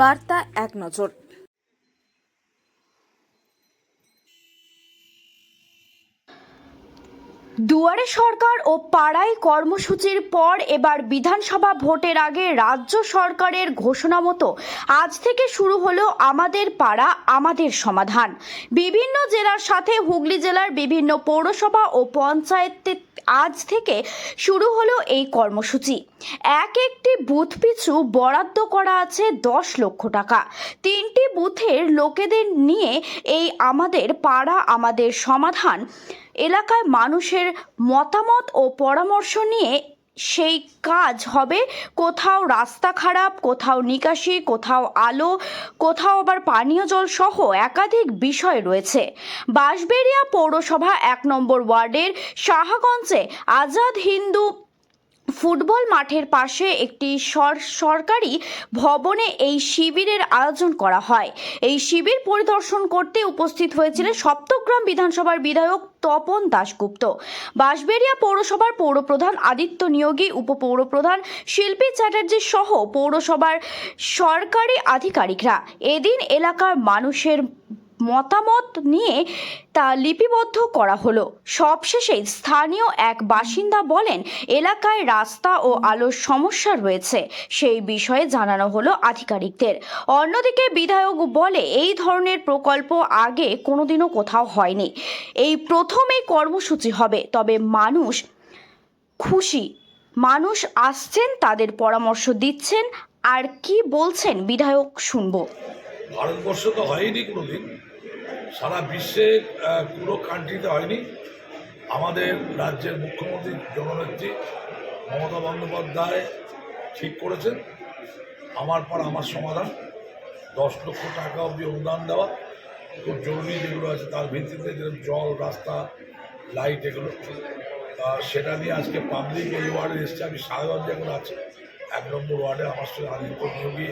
বার্তা এক নজর। দুয়ারে সরকার ও পাড়ায় কর্মসূচির পর এবার বিধানসভা ভোটের আগে রাজ্য সরকারের ঘোষণা মতো আজ থেকে শুরু হলো আমাদের পাড়া আমাদের সমাধান। বিভিন্ন জেলার সাথে হুগলি জেলার বিভিন্ন পৌরসভা ও পঞ্চায়েতে আজ থেকে শুরু হলো এই কর্মসূচি। একটি বুথ পিছু বরাদ্দ করা আছে 10 লক্ষ টাকা। 3টি বুথের লোকেদের নিয়ে এই আমাদের পাড়া আমাদের সমাধান এলাকায় মানুষের মতামত ও পরামর্শ নিয়ে সেই কাজ হবে। কোথাও রাস্তা খারাপ, কোথাও নিকাশি, কোথাও আলো, কোথাও আবার পানীয় জল সহ একাধিক বিষয় রয়েছে। বাঁশবেড়িয়া পৌরসভা 1 নম্বর ওয়ার্ডের সাহাগঞ্জে আজাদ হিন্দু ফুটবল মাঠের পাশে একটি সরকারি ভবনে এই শিবিরের আয়োজন করা হয়। এই শিবির পরিদর্শন করতে উপস্থিত হয়েছিলেন সপ্তগ্রাম বিধানসভার বিধায়ক তপন দাশগুপ্ত, বাঁশবেড়িয়া পৌরসভার পৌরপ্রধান আদিত্য নিয়োগী, উপপৌরপ্রধান শিল্পী চ্যাটার্জি সহ পৌরসভার সরকারি আধিকারিকরা। এদিন এলাকার মানুষের মতামত নিয়ে তা লিপিবদ্ধ করা হলো। সবশেষে স্থানীয় এক বাসিন্দা বলেন, এলাকায় রাস্তা ও আলোর সমস্যা রয়েছে, সেই বিষয়ে জানানো হলো আধিকারিকদের। অন্যদিকে বিধায়ক বলে, এই ধরনের প্রকল্প আগে কোনোদিনও কোথাও হয়নি, এই প্রথম এই কর্মসূচি হবে। তবে মানুষ খুশি, মানুষ আসছেন, তাদের পরামর্শ দিচ্ছেন, আর কি বলছেন বিধায়ক শুনবো। ভারতবর্ষ তো হয়নি কোনোদিন, সারা বিশ্বের পুরো কান্ট্রিতে হয়নি। আমাদের রাজ্যের মুখ্যমন্ত্রী জননেত্রী মমতা বন্দ্যোপাধ্যায় ঠিক করেছেন আমার পাড়া আমার সমাধান, 10 লক্ষ টাকা অবধি অনুদান দেওয়া, খুব জরুরি যেগুলো আছে তার ভিত্তিতে, যেরকম জল, রাস্তা, লাইট, এগুলো। সেটা নিয়ে আজকে পাবলিক এই ওয়ার্ডে এসছে। আমি সাহাগঞ্জে এখন আছি 1 নম্বর ওয়ার্ডে। আমার সঙ্গে Aditya Niyogi,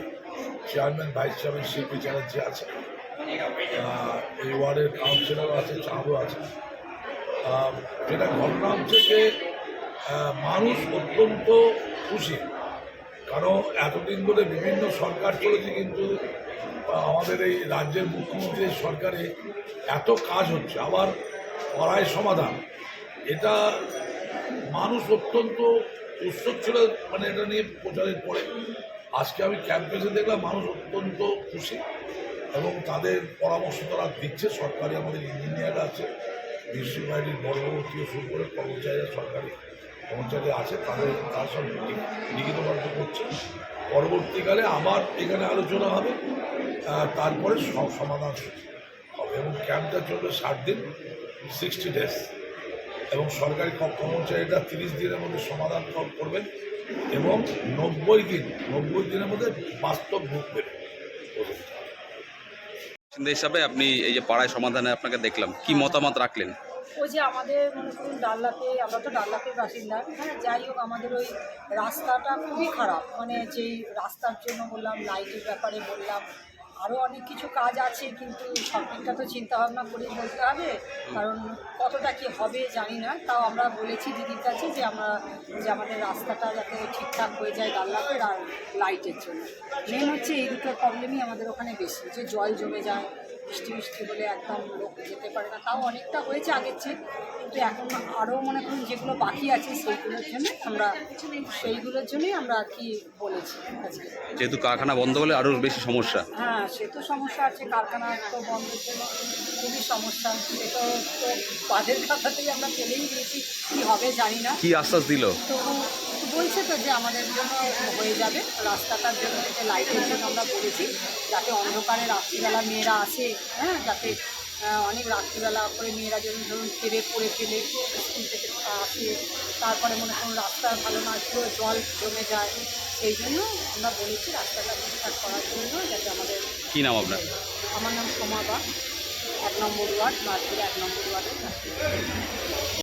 chairman, vice chairman Shilpi Chatterjee আছে, এই ওয়ার্ডের কাউন্সিলরও আছে, চাঁদও আছে। যেটা ঘটনা হচ্ছে যে মানুষ অত্যন্ত খুশি, কারণ এতদিন ধরে বিভিন্ন সরকার চলেছে, কিন্তু আমাদের এই রাজ্যের মুখ্যমন্ত্রীর সরকারে এত কাজ হচ্ছে। আবার পাড়ায় সমাধান, এটা মানুষ অত্যন্ত উৎসুক ছিল, মানে এটা নিয়ে প্রচারের পরে আজকে আমি ক্যাম্পেসে দেখলাম মানুষ অত্যন্ত খুশি এবং তাদের পরামর্শ তারা দিচ্ছে। সরকারি আমাদের ইঞ্জিনিয়ার আছে, মিউনিসিপ্যালিটির বড় বড় থেকে শুরু করে কর্মচারীরা, সরকারি কর্মচারী আছে, তারা সব লিখিতবদ্ধ করছে। পরবর্তীকালে আবার এখানে আলোচনা হবে, তারপরে সমাধান হবে এবং ক্যাম্পটা চলবে 60 দিন, 60 ডেজ, এবং সরকারি কর্মচারীরা 30 দিনের মধ্যে সমাধান করবেন এবং 90 দিনের মধ্যে বাস্তব রূপ দেবে। হিসাবে আপনি এই যে পাড়ায় সমাধানে আপনাকে দেখলাম, কি মতামত রাখলেন? ওই যে আমাদের মনে করুন ডাল্লাতে, আমরা তো ডাল্লাতের বাসিন্দা, হ্যাঁ, যাই হোক আমাদের ওই রাস্তাটা খুবই খারাপ। মানে যেই রাস্তার জন্য বললাম, লাইটের ব্যাপারে বললাম, আরও অনেক কিছু কাজ আছে, কিন্তু সবটা তো চিন্তাভাবনা করেই বলতে হবে, কারণ কতটা কি হবে জানি না। তাও আমরা বলেছি দিদির কাছে যে আমাদের রাস্তাটা যাতে ঠিকঠাক হয়ে যায় ডাল্লাতের আর লাইটের জন্য। মেন হচ্ছে এই দুটো প্রবলেমই আমাদের ওখানে বেশি, যে জল জমে যায়, বৃষ্টি হলে একদম লোক যেতে পারে না। তাও অনেকটা হয়েছে আগের চেয়ে, কিন্তু এখন আরও মনে করুন যেগুলো বাকি আছে সেইগুলোর জন্যই আমরা আর কি বলেছি আজকে। যেহেতু কারখানা বন্ধ হলে আরও বেশি সমস্যা। হ্যাঁ, সে তো সমস্যা আছে, কারখানা তো বন্ধের জন্য খুবই সমস্যা। সেটা তো বাজের খাতাতেই আমরা ফেলেই দিয়েছি, কী হবে জানি না। কি আশ্বাস দিল? তো বলছে তো যে আমাদের জন্য হয়ে যাবে, রাস্তাটার জন্য, যে লাইটের জন্য আমরা বলেছি, যাতে অন্ধকারে রাত্রিবেলা মেয়েরা আসে, হ্যাঁ, যাতে অনেক রাত্রিবেলা করে মেয়েরা যেমন ধরুন পড়ে ফেলে স্কুল থেকে আসে, তারপরে মনে করুন রাস্তা ভালো না, পুরো জল জমে যায়, সেই জন্য আমরা বলেছি রাস্তাটা ঠিকঠাক করার জন্য, যাতে আমাদের। কি নাম আপনার? আমার নাম সোমা বা, 1 নম্বর ওয়ার্ড, বাঁশবেড়িয়া 1 নম্বর ওয়ার্ডের।